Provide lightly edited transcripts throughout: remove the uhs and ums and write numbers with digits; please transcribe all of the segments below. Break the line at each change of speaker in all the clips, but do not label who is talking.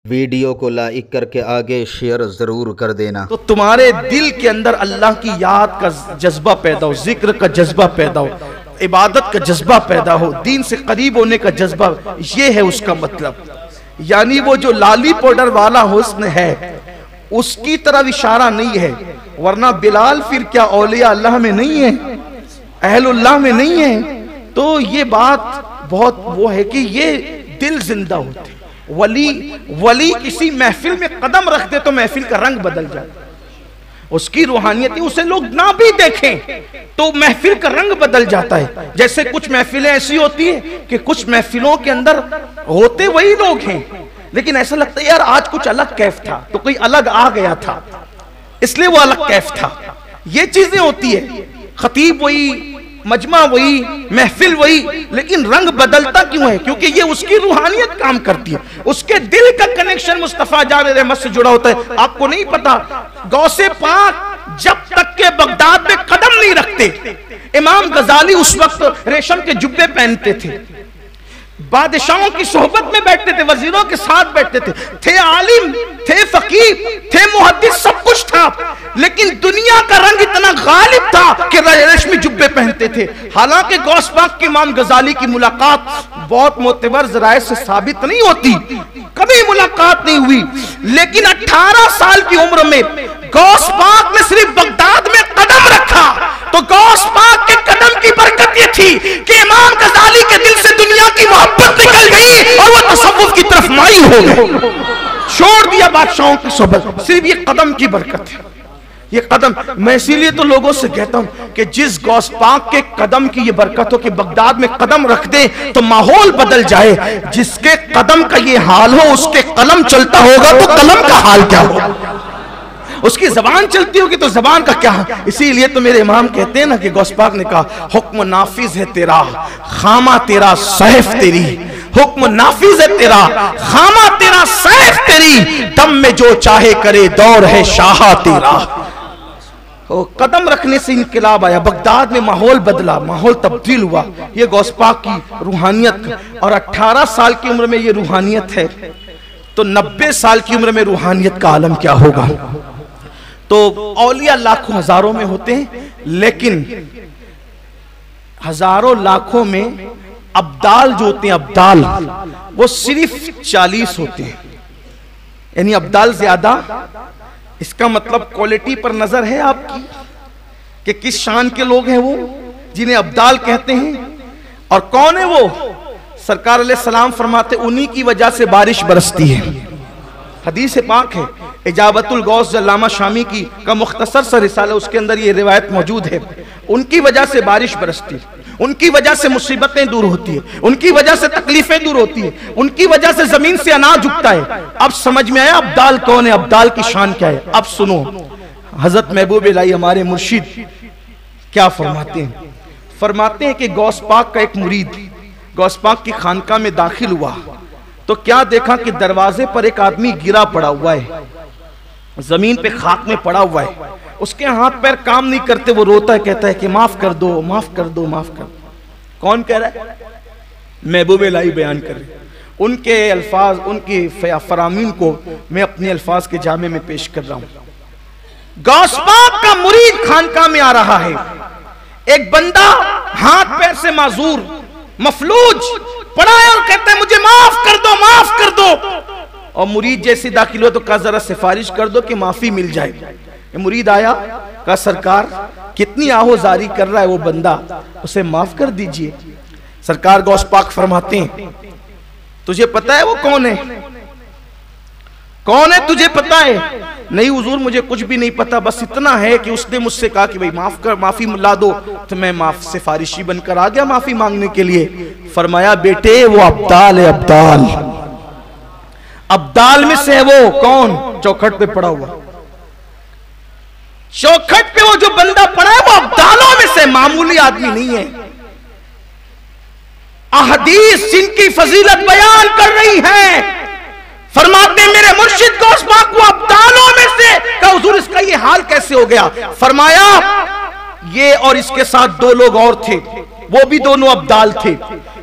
Video को like करके आगे शेयर जरूर कर देना।
तो तुम्हारे दिल के अंदर अल्लाह की याद का जज्बा पैदा हो, जिक्र का जज्बा पैदा हो, इबादत का जज्बा पैदा हो, दीन से करीब होने का जज्बा, ये है उसका मतलब। यानी वो जो लाली पाउडर वाला हुस्न है उसकी तरफ इशारा नहीं है, वरना बिलाल फिर क्या औलिया अल्लाह में नहीं है, अहलुल्लाह में नहीं है। तो ये बात बहुत वो है कि ये दिल जिंदा होते। वली किसी महफिल में कदम रख दे तो महफिल का रंग बदल जाए, उसकी रूहानियत, उसे लोग ना भी देखें तो महफिल का रंग बदल जाता है। जैसे कुछ महफिलें ऐसी होती है कि कुछ महफिलों के अंदर होते वही लोग हैं, लेकिन ऐसा लगता है यार आज कुछ अलग कैफ था, तो कोई अलग आ गया था इसलिए वो अलग कैफ था। ये चीजें होती है, खतीब वही, मजमा वही, महफिल वही, लेकिन रंग बदलता क्यों है? क्योंकि ये उसकी रूहानियत काम करती है, उसके दिल का कनेक्शन मुस्तफा जान रहमत से जुड़ा होता है। आपको नहीं पता, गौसे पाक जब तक के बगदाद में कदम नहीं रखते, इमाम गजाली उस वक्त रेशम के जुब्बे पहनते थे, बादशाहों की सोहबत में बैठते थे, वजीरों के साथ बैठते थे आलिम थे, फकीर थे, मुहद्दिस, सब कुछ था, लेकिन दुनिया का रंग इतना गालिब था कि रेशमी जुब्बे पहनते थे। हालांकि गौस पाक के इमाम गजाली की मुलाकात बहुत मोतबर ज़राए से साबित नहीं होती, कभी मुलाकात नहीं हुई, लेकिन 18 साल की उम्र में गौस पाक ने सिर्फ बगदाद में कदम रखा तो गौस पाक के कदम की बरकत ये थी कि इमाम गजाली के दिल से दुनिया की मोहब्बत निकल गई और वो तसव्वुफ की तरफ माइल हो गए, छोड़ दिया बादशाहों की सोहबत, सिर्फ ये कदम की बरकत है। ये कदम, मैं इसीलिए तो लोगों से कहता हूं कि जिस गौस पाक के कदम की ये बरकत हो कि बगदाद में कदम रख दे तो माहौल बदल जाए, जिसके कदम का ये हाल हो उसके कलम चलता होगा तो कलम का हाल क्या होगा, उसकी जबान चलती होगी तो जबान का क्या। इसीलिए तो मेरे इमाम कहते हैं ना कि गौस पाक ने कहा हुक्म नाफिज है तेरा, खामा तेरा, सैफ तेरी, हुक्म नाफिज है तेरा, खामा तेरा, सैफ तेरी, दम में जो चाहे करे, दौर है शाह तेरा। कदम रखने से इनकलाब आया, बगदाद में माहौल बदला, माहौल तब्दील हुआ। ये गौस पाक की रूहानियत, और 18 साल की उम्र में ये रूहानियत है तो 90 साल की उम्र में रूहानियत का आलम क्या होगा। तो औलिया लाखों हजारों में होते हैं, लेकिन हजारों लाखों में अब्दाल जो होते हैं, अब्दाल वो सिर्फ 40 होते हैं, यानी अब्दाल ज्यादा। इसका मतलब क्वालिटी पर नजर है आपकी कि किस शान के लोग हैं वो जिन्हें अब्दाल कहते हैं। और कौन है वो? सरकार अलैहि सलाम फरमाते उन्हीं की वजह से बारिश बरसती है। हदीस पाक है, इजाबतुल गौस अल्लामा शामी की का मुख्तसर सा रिसाला, उसके अंदर ये रिवायत मौजूद है। उनकी वजह से बारिश बरसती है, उनकी वजह से मुसीबतें दूर होती है, उनकी वजह से तकलीफें दूर होती है, उनकी वजह से जमीन से अनाज उगता है। अब समझ में आया अब्दाल कौन है, अब्दाल की शान क्या है। अब सुनो, हजरत महबूब इलाही हमारे मुर्शिद क्या फरमाते हैं। फरमाते हैं कि गौस पाक का एक मुरीद गौस पाक की खानका में दाखिल हुआ तो क्या देखा कि दरवाजे पर एक आदमी गिरा पड़ा हुआ है, जमीन पे खाक में पड़ा हुआ है, उसके हाथ पैर काम नहीं करते, वो रोता है, कहता है कि माफ कर दो, माफ कर दो, माफ कर दो। कौन कह रहा है? महबूब इलाही बयान कर रहे। उनके अल्फाज, उनकी फरामीन को मैं अपने अल्फाज के जामे में पेश कर रहा हूं। गौस पाक का मुरीद खानका में आ रहा है, एक बंदा हाथ पैर से माजूर मफलूज पड़ा है और कहता है मुझे माफ कर दो, माफ कर दो। और मुरीद जैसे दाखिल हो तो कहा जरा सिफारिश कर दो कि माफी मिल जाए। मुरीद आया, कहा सरकार कितनी आहोजारी कर रहा है वो बंदा, उसे माफ कर दीजिए। सरकार गौस पाक फरमाते हैं तुझे पता है वो कौन है? कौन है तुझे पता है? नहीं हुजूर मुझे कुछ भी नहीं पता, बस इतना है कि उसने मुझसे कहा कि भाई माफ कर, माफी ला दो, तो मैं माफ सिफारिशी बनकर आ गया माफी मांगने के लिए। फरमाया बेटे वो अब्दाल है, अब्दाल, अब्दाल में से है वो। कौन? चौखट पे पड़ा हुआ, चौखट पे वो जो बंदा पड़ा है वो अब्दालों में से, मामूली आदमी नहीं है। अहदीस जिनकी फजीलत बयान कर रही है, फरमाते मेरे मुर्शिद गौस पाक वो अब्दालों में से। कहा हुजूर इसका ये हाल कैसे हो गया? फरमाया ये और इसके साथ 2 लोग और थे, वो भी दोनों अब्दाल थे।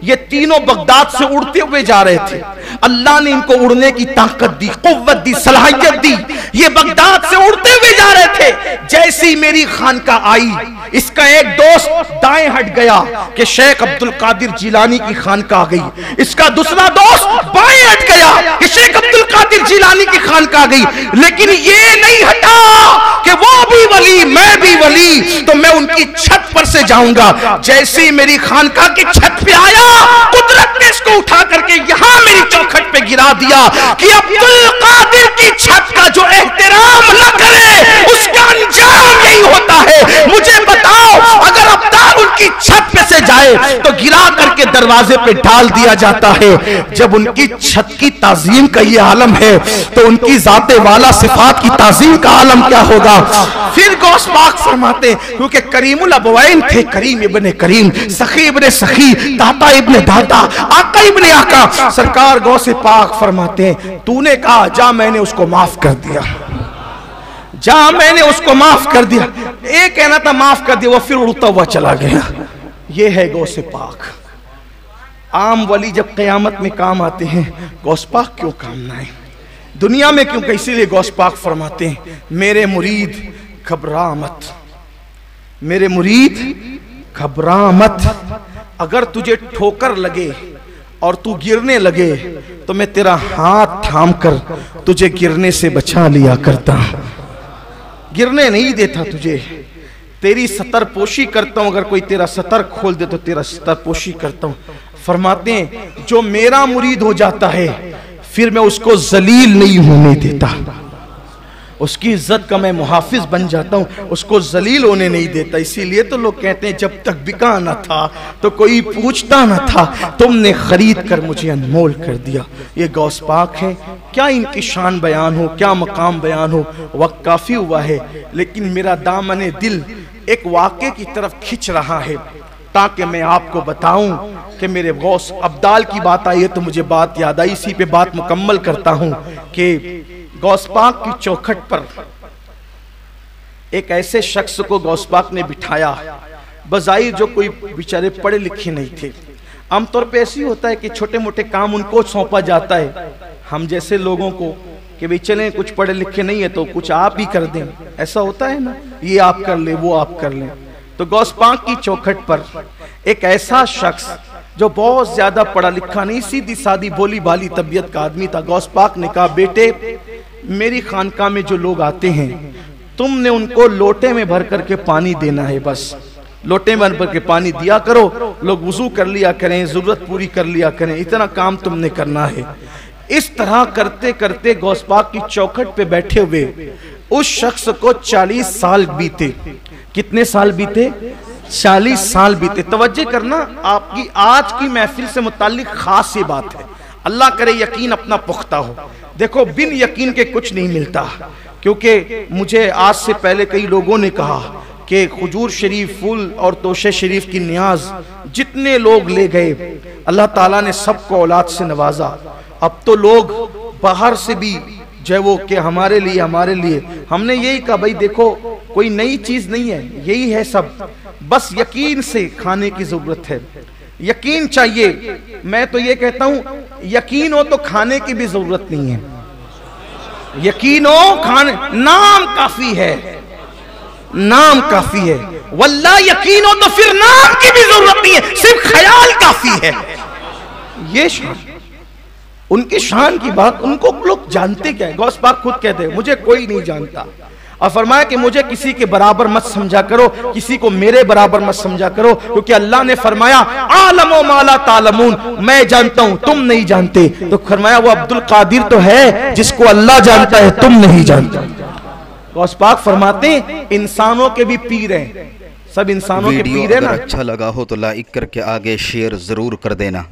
ये तीनों बगदाद से उड़ते हुए जा रहे थे। अल्लाह ने इनको उड़ने की ताकत दी, कुव्वत दी, सलाहियत दी। ये बगदाद से उड़ते हुए जा रहे थे। जैसी मेरी खानकाह आई, इसका एक दोस्त दाएं हट गया कि शेख अब्दुल कादिर जिलानी की खानकाह आ गई। इसका दूसरा दोस्त बाएं हट गया कि शेख अब्दुल कादिर जिलानी की खानकाह आ गई। लेकिन ये नहीं हटा कि वो भी वली, मैं भी वली, तो मैं उनकी छत पर से जाऊंगा। जैसे ही मेरी खानकाह की छत पे आया, कुदरत ने इसको उठा करके यहां मेरी चौखट पे गिरा दिया कि अब्दुल कादिर की छत का जो एहतराम न करे उसका अंजाम यही होता है। मुझे बताओ, अगर अब्दाल उनकी छत पे से जाए तो गिरा करके दरवाजे पे डाल दिया जाता है। जब उनकी छत की ताजीम का ये आलम है तो उनकी जाते वाला सिफात की ताजीम का आलम क्या होगा। फिर गौस पाक फरमाते, क्योंकि करीमुल अबवैन थे, करीम इब्ने करीम, सखी इब्ने सखी, दाता इब्ने दाता, आका इब्ने आका। सरकार गौस पाक फरमाते हैं, तूने कहा जा, मैंने उसको माफ कर दिया, जा मैंने उसको माफ कर दिया। एक कहना था माफ कर दिया, वो फिर उड़ता हुआ चला गया। ये है गौस पाक। आम वली जब क़यामत में काम आते हैं, गौस पाक क्यों काम ना आए दुनिया में, क्योंकि इसीलिए गौस पाक फरमाते हैं, मेरे मुरीद घबरा मत, मेरे मुरीद घबरा मत। अगर तुझे ठोकर लगे और तू गिरने लगे तो मैं तेरा हाथ थाम कर तुझे गिरने से बचा लिया करता, गिरने नहीं देता तुझे, तेरी सतर पोशी करता हूं। अगर कोई तेरा सतर खोल दे तो तेरा सतर पोशी करता हूं। फरमाते हैं, जो मेरा मुरीद हो जाता है फिर मैं उसको जलील नहीं होने देता, उसकी इज्जत का मैं मुहाफिज बन जाता हूं, उसको जलील होने नहीं देता। इसीलिए तो लोग कहते हैं, जब तक बिका न था तो कोई पूछता न था, तुमने खरीद कर मुझे अनमोल कर दिया। ये गौस पाक है। क्या इनकी शान बयान हो, क्या मकाम बयान हो, वक्त काफी हुआ है। लेकिन मेरा दामन दिल एक वाक़े की तरफ खिंच रहा है ताकि मैं आपको बताऊं कि मेरे गौस अब्दाल की बात आई है तो मुझे बात याद आई। इसी पे बात मुकम्मल करता हूं कि गौस पाक की चौखट पर एक ऐसे शख्स को गौस पाक ने बिठाया, बज़ाहिर जो कोई बेचारे पढ़े लिखे नहीं थे। आमतौर पे ऐसी होता है कि छोटे मोटे काम उनको सौंपा जाता है, हम जैसे लोगों को, कि भाई चलें कुछ पढ़े लिखे नहीं है तो कुछ आप ही कर दें, ऐसा होता है ना, ये आप कर ले, वो आप कर लें। तो गौस पाक की चौखट पर एक ऐसा शख्स जो बहुत ज्यादा पढ़ा लिखा नहीं, सीधी सादी भोली भाली तबीयत का आदमी था। गौस पाक ने कहा, बेटे मेरी खानकाह में जो लोग आते हैं तुमने उनको लोटे में भर करके पानी देना है, बस लोटे में भर के पानी दिया करो, लोग वुजू कर लिया करें, जरूरत पूरी कर लिया करें, इतना काम तुमने करना है। इस तरह करते करते गौस पाक की चौखट पे बैठे हुए उस शख्स को 40 साल बीते। कितने साल बीते? 40 साल बीते। तवज्जो करना, आपकी आज की महफिल से मुताल्लिक खास ये बात है। अल्लाह करे यकीन अपना पुख्ता हो। देखो, बिन यकीन के कुछ नहीं मिलता, क्योंकि मुझे आज से पहले कई लोगों ने कहा कि खुजूर शरीफ, फूल और तोशे शरीफ की नियाज जितने लोग ले गए, अल्लाह ताला ने सबको औलाद से नवाजा। अब तो लोग बाहर से भी जो वो कि हमारे लिए हमने यही कहा, भाई देखो कोई नई चीज नहीं है, यही है सब, बस यकीन से खाने की जरूरत है, यकीन चाहिए। मैं तो ये कहता हूं, यकीन हो तो खाने की भी जरूरत नहीं है, यकीन हो खाने, नाम काफी है, नाम काफी है। वल्लाह यकीन हो तो फिर नाम की भी जरूरत नहीं है, सिर्फ ख्याल काफी है। ये शान, उनकी शान की बात, उनको लोग जानते क्या है। गौस पाक खुद कहते हैं, मुझे कोई नहीं जानता, और फरमाया कि मुझे किसी के बराबर मत समझा करो, किसी को मेरे बराबर मत समझा करो, क्योंकि अल्लाह ने फरमाया आलमो माला तालमून, मैं जानता हूं तुम नहीं जानते। तो फरमाया वो अब्दुल कादिर तो है जिसको अल्लाह जानता है, तुम नहीं जानते। गौस पाक फरमाते हैं, इंसानों के भी पीर हैं, सब इंसानों के पीर है ना।
अच्छा लगा हो तो लाइक करके आगे शेयर जरूर कर देना।